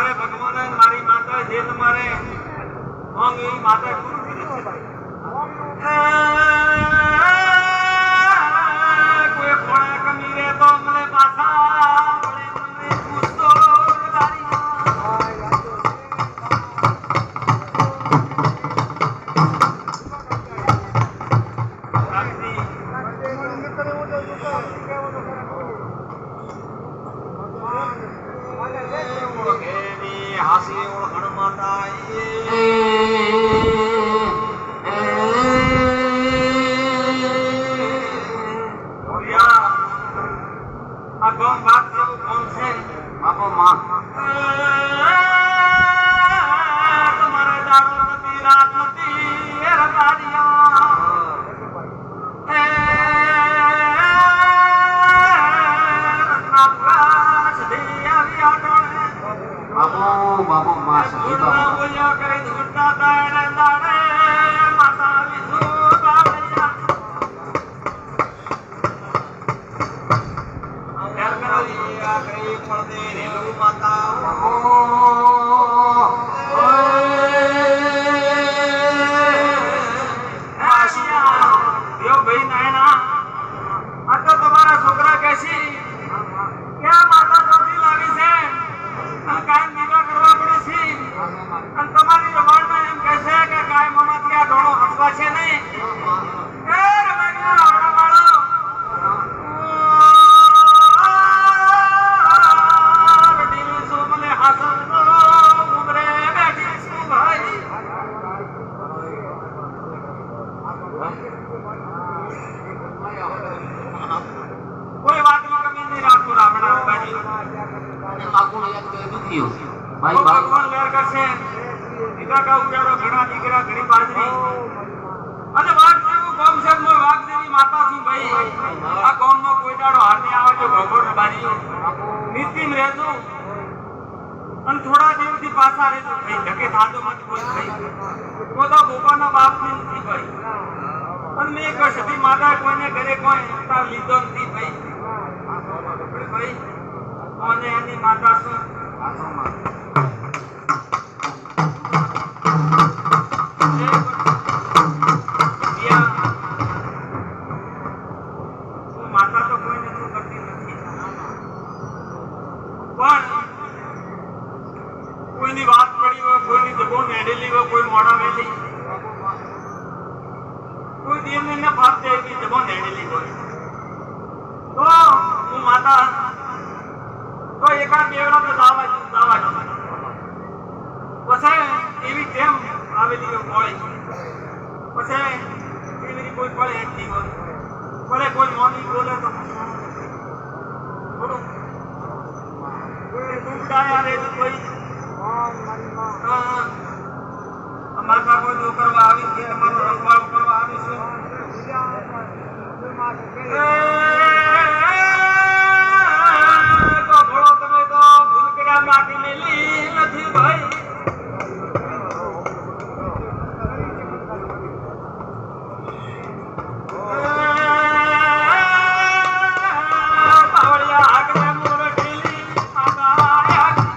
મારે ભગવાને મારી માતા જે તમારે માંગી માતા પૂરું કરી છે કોઈ કોણે કમી રે તો મને પાછા વળે મને પૂછતો હાસી ઓળખણ માતા આ કોણ વાત જેવું કોણ છે બાપો માં તમારે દાડો નથી રાત નથી એ રતાડિયા બાબો માં સહી બોલ્યા કરે ધૂળતા દાડે દાડે માતા વિધુ બાવળિયા ઘર કરાવી આ કઈ પડદે રેલુ માતા યો ભાઈ નાયના આ તો તમારા છોકરા કહેશી ક્યાં માતા ચોથી લાવી છે અને કાયમ દીવા કરવા પડે છે અને તમારી રમાડમાં એમ કહે છે કે કાયમ મામાથી આ ધોળો હસવા છે નહીં એ રમાડના આવડા વાળો બેટી સો મને હાસન ઉમરે બેઠી છું ભાઈ કોઈ વાતમાં કમી નહીં રાખતું રામણા બાજી ભાઈ ભગવાન લેર કરશે દીકરા કા ઉજાડો ઘણા દીકરા ઘણી બાજરી અને વાઘ જેવું ગોમ છે મોય વાઘ જેવી માતા છું ભાઈ આ ગોમનો કોઈ દાડો હાર નહીં આવે તો ભગવાન બાજી નીતિમ રહેજો અને થોડા દિવસથી પાછા રહેજો ભાઈ ધકે થાજો મત કોઈ ભાઈ કોદા ગોપાના બાપ ને નથી ભાઈ અને મેં એક સતી માતા કોઈને ઘરે કોઈ તાર લીધો નથી ભાઈ ભાઈ કોને એની માતા શું માતા તો કોઈને શું કરતી નથી પણ કોઈની વાત પડી હોય કોઈની જબો નેડેલી હોય કોઈ મોડા વેલી કોઈ દેવને ને ફાપ દે કે જબો નેડેલી હોય તો હું માતા તો એકાદ બેવડા તો દાવા પછી એવી કેમ આવેલી હોય પછી એવી કોઈ પડે એક દિવસ પડે કોઈ મોની બોલે તો થોડું કોઈ દુબડાયા રે કોઈ અમારા કોઈ દો કરવા આવી કે અમારો રખવાળ કરવા આવીશું માટી મેલી નથી ભાઈ પાવડિયા આગળ મોર ઢીલી આયા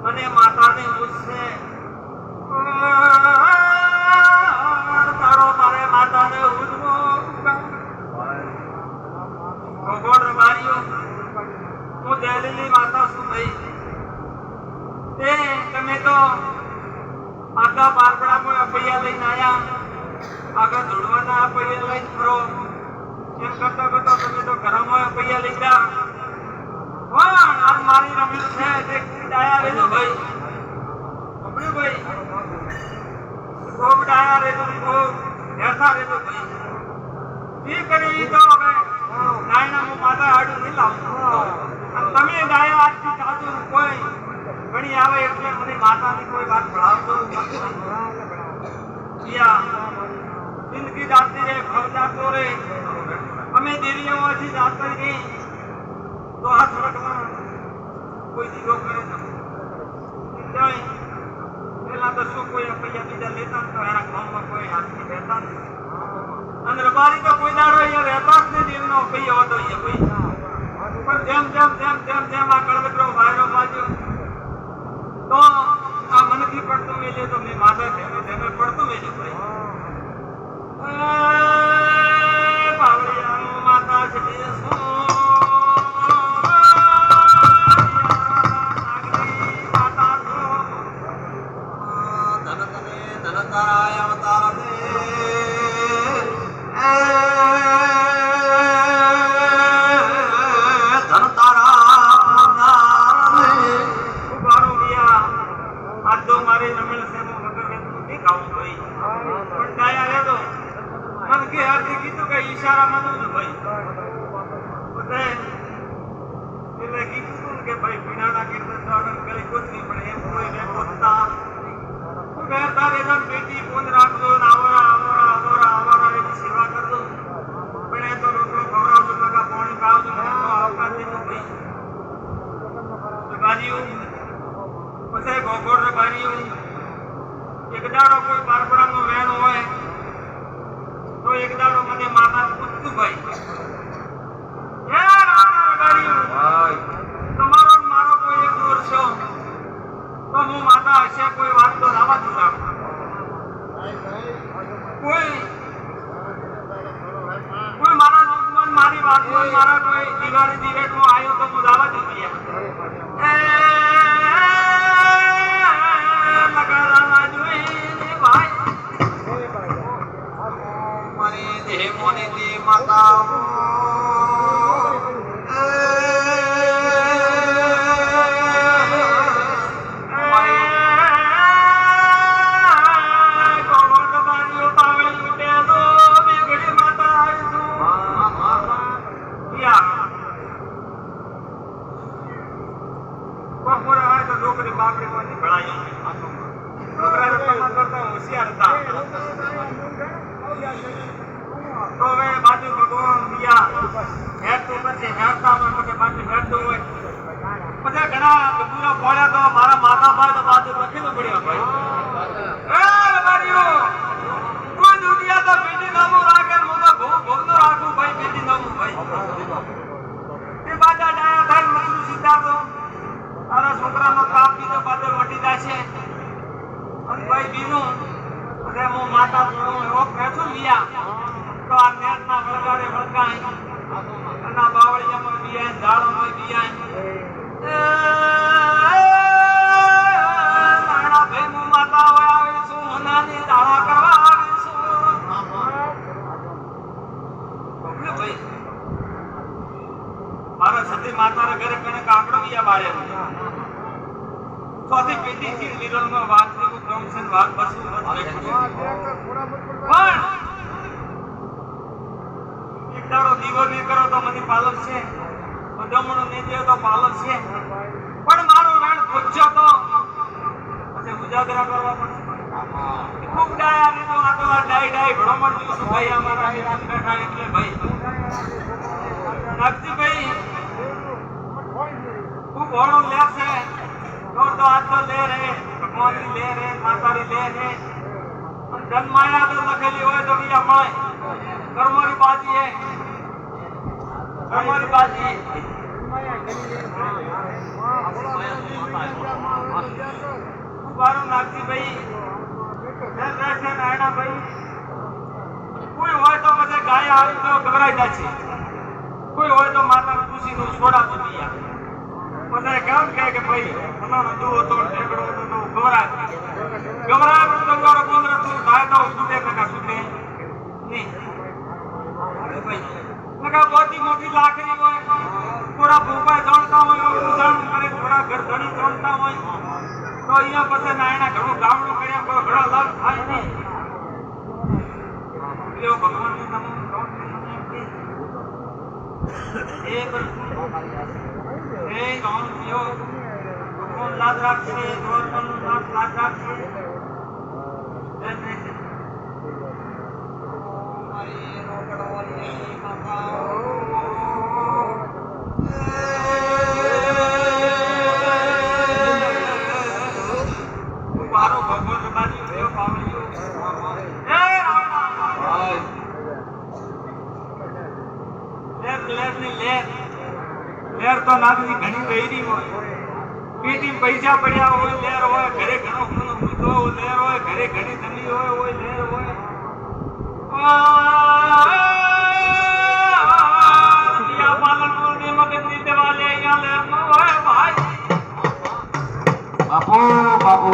મને માતાને પૂછશે તારો મારે માતાને ઉજવો ભગવાન રમારીઓ હું દહેલી માતા છું ભાઈ તે તમે તો આગા બારપડામાં અપૈયા લઈને આવ્યા આગળ ધોળવાના અપૈયા લઈને ફરો એમ કરતા કરતા તમે તો ઘરમાં અપૈયા લઈ ગયા પણ આજ મારે મારી રમેલ છે તે ડાયા રેજો ભાઈ અબડ્યું ભાઈ ખૂબ ડાયા રેજો ખૂબ એસા રેજો ભાઈ ઈ કરી તો હવે નાયના હું માતા આડું નહીં લાવું અને તમે ડાયા આજથી સાચું કોઈ ઘણી આવે એટલે મને માતાની કોઈ વાત ભણાવતો જિંદગી જાતી રે ફળ જાતો રે અમે દેરીઓમાંથી જાતા ગઈ તો હાથ વટમાં કોઈ દીવો કરે છે પેલા તો શું કોઈ પૈયા બીજા લેતા તો એના ગામમાં કોઈ હાથથી રહેતા અને રબારી તો કોઈ દાડો અહીંયા રહેતા જ નહીં એમનો પૈયો હતો અહીંયા કોઈ પણ જેમ આ કળવતરો વાયરો બાજ્યો તો આ મનથી પડતું મેલ્યો તો મેં માથે ધેમે પડતું મેલ્યું ભાઈ પાવડિયા માતા છે ઈશારા માનું ભાઈ એટલે કીધું કે ભાઈ પીણાના કીર્તન આગળ કરી કુછ નહીં પડે એમ કોઈ ને પોતા કહેતા રેજન બેટી કોણ રાખજો ને આવરા એની સેવા કરજો પણ એ તો રોટલો ખવડાવજો લગા પાણી પાવજો તો આવતા દેજો ભાઈ બારીયું પછી ગોગોળ ને બારીયું એક દાડો કોઈ બારપડાનો વેણ હોય તો એક દાડો મને માતા પૂછતું ભાઈ તમારો મારો કોઈ એક દોર છો તો હું માતા હશે કોઈ વાત તો રાવા દઉં કોઈ મારા દુશ્મન મારી વાત મારા કોઈ દિવાળી દિવેટમાં આવ્યો તો હું રાવા દઉં લગાડવા જોઈએ ભાઈ મોને દે માતા નોકરી બાકરી માંથી ભણાયો છોકરાને તમા કરતા હોશિયાર હતા તો હવે બાજુ ભગવાન દિયા હેરતું પછી હેરતામાં મને બાજુ હેરતું હોય પછી ઘણા પૂરા પડ્યા તો મારા માતા ભાઈ તો બાજુ લખેલું પડ્યો ભાઈ કોઈ દુનિયા તો બેટી નામું રાખે હું તો ભોગનું રાખું ભાઈ બેટી નામું ભાઈ તે બાજા ડાયા થાય મને સીધા તારા છોકરાનો કાપ બીજો બાજુ વટી જાય છે અને ભાઈ બીજું અને હું માતા એવો ખેંચું લીયા તો આ નેટના વળગાડે વળગાય અને આ બાવળિયામાં બિયાય ઝાડોમાં બિયાય નાના ભાઈ હું માતા હોય આવીશું હોનાની દાડા કરવા આવીશું ભાઈ મારા સતી માતાના ઘરે કને કાકડો બિયા બાળે ચોથી પેટી થી નિરલમાં વાત જેવું ક્રમશન વાત બસું પણ એક દાડો દીવો નહીં કરો તો મને પાલક છે જમણો નહીં દે તો પાલક છે પણ મારો વેણ પૂછ્યો તો પછી ઉજાગરા કરવા પડશે ખૂબ ડાયા રીતો આ તો ડાઈ ભણમણ જોશું ભાઈ અમારા બેઠા એટલે ભાઈ નાગજી ભાઈ ખૂબ ભણો લે છે तो आज तो ले रहे भगवान की ले रहे मातारी ले रहे जन्माया तो लखेली हो तो भी हमारे कर्मोरी बाजी है कर्मोरी बाजी बारो नागजी भाई रहશે નાયણા ભાઈ કોઈ હોય તો મને ગાય આવી તો ગભરાઈ જાય છે કોઈ હોય તો માતા ખુશીનું છોડા દુનિયા મને કેમ કે ભાઈ તમારો દુઓ તો ઢેકડો તો ગભરાય તો મારો બોલરા તો થાય તો સુધે કાકા સુધે નહીં અરે ભાઈ લગા મોટી લાકડી હોય પૂરા ભૂપા જાણતા હોય જાણ કરે ગામ થયો ભગવાન લાજ રાખશે ધોરણનું નામ લાજ રાખશે મારી રોકડવાની માતા મારો ભગવાન રબાજી થયો પાવળિયો એ લેર તો નાગની ઘણી ગઈરી હોય પીટી પૈસા પડ્યા હોય લેર હોય ઘરે ઘણો ખૂનો મૂતો હોય લેર હોય ઘરે ઘણી ધંધી હોય લેર હોય દિયા પાલનપુર ની મગજની દેવા લે અહીંયા લેર નો હોય ભાઈ બાપુ બાપુ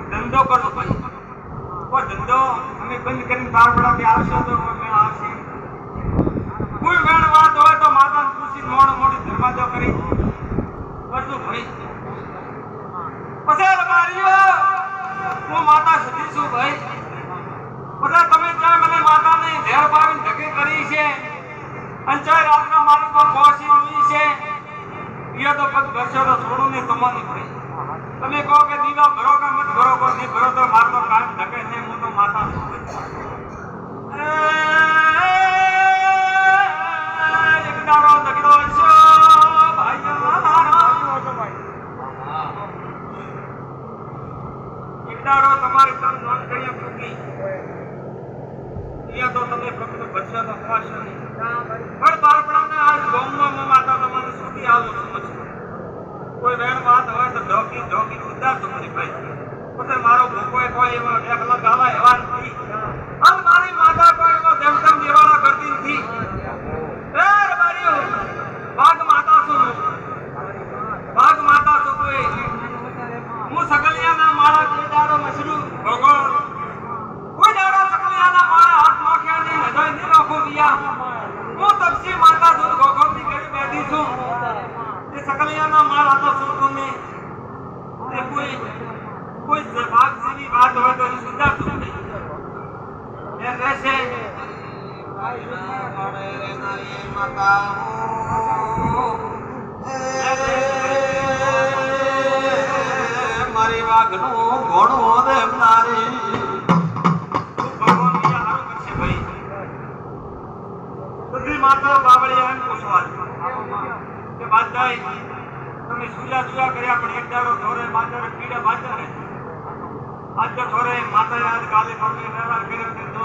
ધંધો કરો ભાઈ કોઈ ધંધો અમે બંધ કરીને બારબડાથી આવશો તો કોઈ આવશે કોઈ વેણ વાત હોય તો માતાને પૂછી મોડી ધર્માદો કરી કરજો ભાઈ પછી રબારીઓ હું માતા સતી છું ભાઈ બધા તમે ત્યાં મને માતાને ઝેર પાવીને ધકે કરી છે અને ચાર રાતના મારું તો પહોંચી હોય છે એ તો પગ ઘરશો તો છોડું નહીં તમારું ભાઈ તમે કહો કે દીવા ભરો કે મત ભરો કોઈ નહીં ભરો તો માર તો કામ ધકે છે હું તો માતા છું એક દાડો દગડો છો ભાઈ એક દાડો તમારી તન નોંધ કરી પૂકી એ તો તમે ફક્ત ભરશો તો ખવાશો નહીં પણ બાળપણાને આજ ગામમાં માતા તમારે સુધી આવો સમજ કોઈ વેણ વાત હોય તો ઢોકી ઉદ્ધાર તમારી ભાઈ પછી મારો ભૂકો કોઈ એવો એકલા ગાવા એવા નથી અને મારી માતા કોઈ એવો જેમ દેવાળા કરતી નથી એ રબારીઓ ભાગ માતા છું કોઈ હું સગલિયાના માળા કોઈ દાડો મસરું ભગવાન કોઈ દાડો સગલિયાના માળા હાથ નોખ્યા નહીં હજાય નહીં નોખો ગયા હું તપસી માતા છું ગોગોળની ઘરે બેઠી છું એ સગલિયાના માળા તો શું તમે એ કોઈ ભાગ જેવી વાત હોય તો સુધાર તું એ રહેશે મારી વાઘનું ઘોડો દેવનારી ભગવાન બીજા હારું કરશે ભાઈ બધી માતા બાવળિયા એમ પૂછવા કે બાદશાહી તમે સુજા કર્યા પણ એક દાડો ધોરે માતા પીડા બાજા રહે આજ તો ધોરે માતા યાદ કાલે મમ્મી વ્યવહાર કર્યો કે દો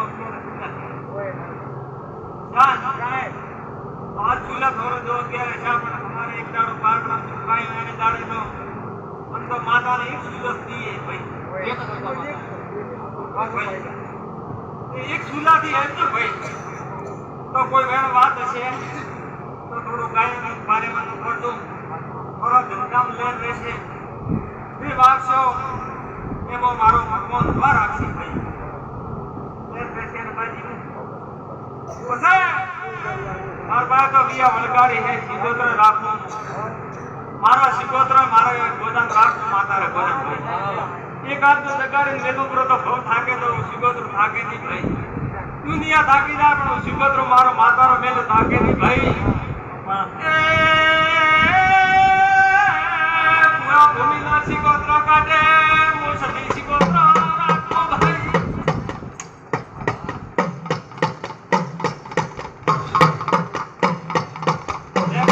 આજ સુલા ધોરે જો અત્યારે શા પણ તમારે એક દાડો બારણા ચુકાઈ એને દાડે તો પણ તો માતાને એક સુલસ દીએ ભાઈ એક સુલાથી એમ તો ભાઈ તો કોઈ વેણ વાત હશે તો થોડું ગાયન પારેવાનું પડતું થોડા ધંધામ લેન રહેશે એ વાગશો એમાં મારો ભગવાન ઉભા રાખશે ભાઈ લેન રહેશે ને બાજી મારા પાસે તો વિયા વલગાડી હે સિગોત્ર રાખું મારા સિગોત્ર મારા ગોદામ રાખું માતારે ગોદામ ભાઈ એક હાથ તો જગાડીને વેલું કરો તો ભવ થાકે તો સિગોત્ર થાકે નહીં ભાઈ દુનિયા થાકી જાય પણ સિગોત્ર મારો માતાનો મેલો થાકે નહીં ભાઈ ભૂમિના સિગોત્ર કાઢે હું સતી સિગોત્ર રાખો ભાઈ એક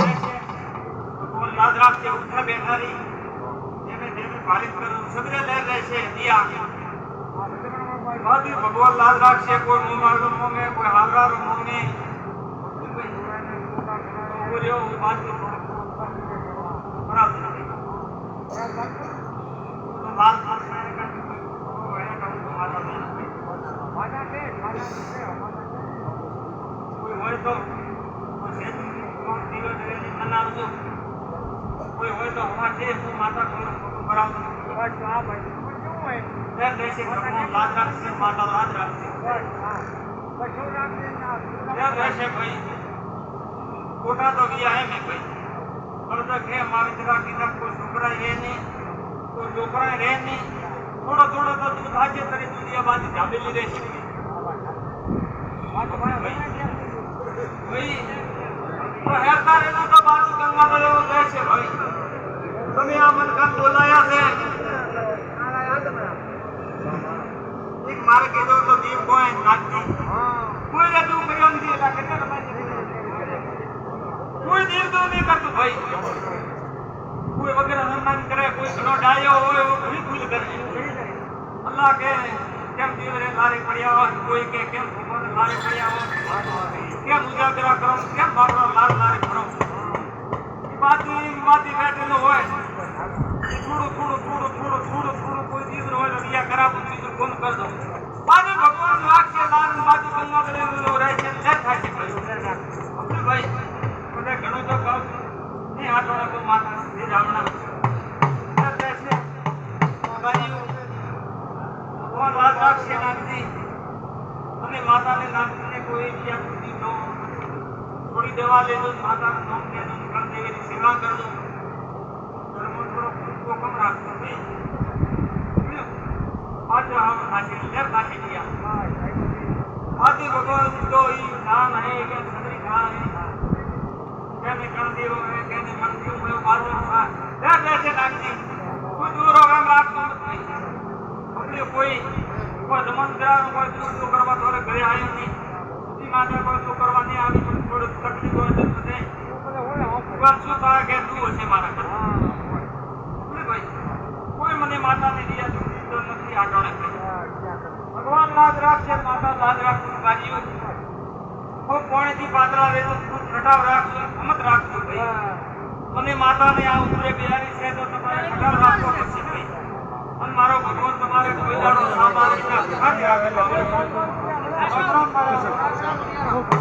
ગયા બાકી ભગવાન લાજ રાખશે કોઈ મોમાડો મોમે કોઈ હાવરારો મોમે બોલ્યો બાકી ખરાબ નથી તો લાલ કોઈ હોય તો મનાવજો કોઈ હોય તો હવા છે હું માતા કોઈ કરાવતો દેશે લાજ રાખશે માતા લાજ રાખશે રહેશે ભાઈ ખોટા તો ગયા હે મેં ભાઈ અડધા કે મારી જરા કીધા કોઈ છોકરા રહે નહીં કોઈ છોકરા રહે નહીં થોડો થોડો તો તું થાજે તરી દુનિયા બાદ જાબેલી રહેશે ભાઈ તો હેરતા રહેતો તો બાજુ ગંગા દેવો રહેશે ભાઈ તમે આ મન કામ બોલાયા છે એક મારે કીધો તો દીપ કોઈ નાખતી કોઈ રે તું કર્યો નથી એટલે કેટલા કોઈ દીપ તો નહીં કરતું ભાઈ કોઈ વગેરે સન્માન કરે કોઈ ઘણો ડાયો હોય એવો ઘણી ભૂલ કરે અલ્લાહ કે કેમ દીવ રે લારે પડ્યા હોય કોઈ કે કેમ ભગવાન લારે પડ્યા હોય કેમ ઉજાગરા કરો કેમ બાપરો લાલ લારે ભરો એ વાતી બેઠેલો હોય થોડું કોઈ દીવ હોય તો રિયા કરાવું બીજું કોણ કર દો બાજુ ભગવાન વાક્ય લાલ બાજુ ગંગા દરેલો રહે છે લે થાય છે ભાઈ બધા ઘણું તો કહું નહીં આ તો માતા એ જામણા ભગવાન લાલ રાખશે નાખતી અને માતાને નાખીને કોઈ બીજા સુધી તો થોડી દવા લેજો માતાનું નામ લેજો ગણદેવીની સેવા કરજો ધર્મ થોડો કૂદકો કમ રાખજો आज हम हासिल कर पाते किया आदि भगवान तो ही नाम है कि सदरी खान है कहने गणदेव है कहने मंदिर में बाजू था या जैसे नागजी कोई दूर हो गया रात को अपने कोई जमन करा कोई दूर करवा थोड़े घरे आए नहीं उसी माता कोई तो करवा नहीं आवी थोड़ी तकलीफ हो जाती है वो શું થાય કે તું હશે મારા ઘર ભાઈ કોઈ મને માતા ને દિયા તો નથી આગળ ભગવાન લાજ રાખશે માતા લાજ રાખશે બાજીઓ ખૂબ પોણેથી પાતળા રહેતો ખૂબ ઘટાવ રાખજો હિંમત રાખજો ભાઈ મને માતાને આ ઉપરે બિહારી છે તો તમારે ઘટાવ રાખવો પડશે ભાઈ અને મારો ભગવાન તમારે કોઈ દાડો સાંભળે ના